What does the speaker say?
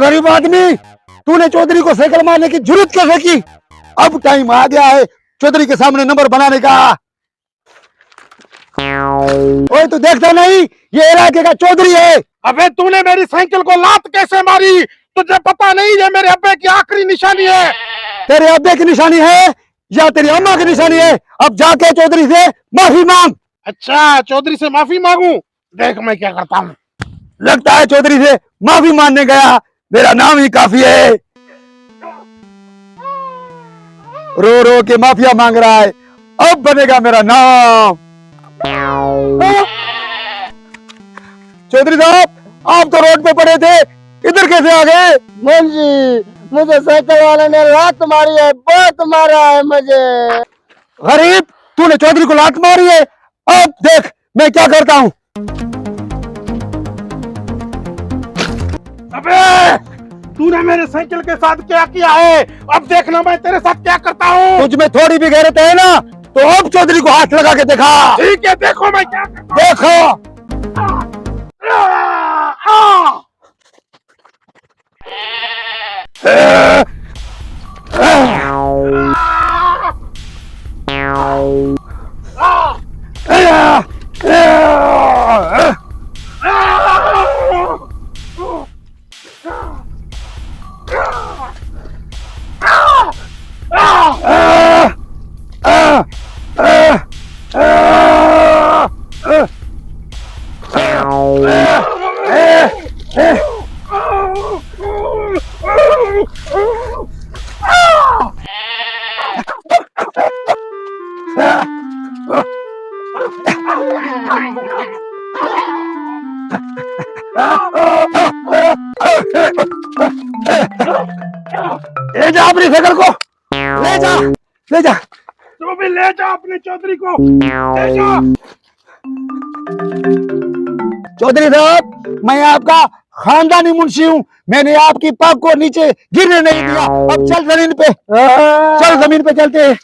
गरीब आदमी, तूने चौधरी को साइकिल मारने की जरूरत कैसे की? अब टाइम आ गया है चौधरी के सामने नंबर बनाने का। ओए तू देखता नहीं, ये इलाके का चौधरी है। अबे तूने मेरी साइकिल को लात कैसे मारी? तुझे पता नहीं ये मेरे अब्बे की आखिरी निशानी है। तेरे अब्बे की निशानी है या तेरी अम्मा की निशानी है? अब जाके चौधरी से माफी मांग। अच्छा, चौधरी से माफी मांगू? देख मैं क्या करता हूँ। लगता है चौधरी से माफी मांगने गया, मेरा नाम ही काफी है। रो रो के माफिया मांग रहा है, अब बनेगा मेरा नाम। चौधरी साहब, आप तो रोड पे पड़े थे, इधर कैसे आ गए? मुंशी, मुझे साइकिल वाले ने लात मारी है, बहुत मारा है मुझे। गरीब, तूने चौधरी को लात मारी है, अब देख मैं क्या करता हूँ। अबे तूने मेरे साइकिल के साथ क्या किया है? अब देखना मैं तेरे साथ क्या करता हूँ। तुझ में थोड़ी भी गैरत है ना, तो अब चौधरी को हाथ लगा के दिखा। ठीक है, देखो मैं क्या करता हूँ। देखो। ले जा अपनी साइकिल को, ले जा, ले जा। तो भी ले जा अपने चौधरी को, ले जा। चौधरी साहब, मैं आपका खानदानी मुंशी हूँ, मैंने आपकी पग को नीचे गिरने नहीं दिया। अब चल जमीन पे, चल जमीन पे चलते हैं।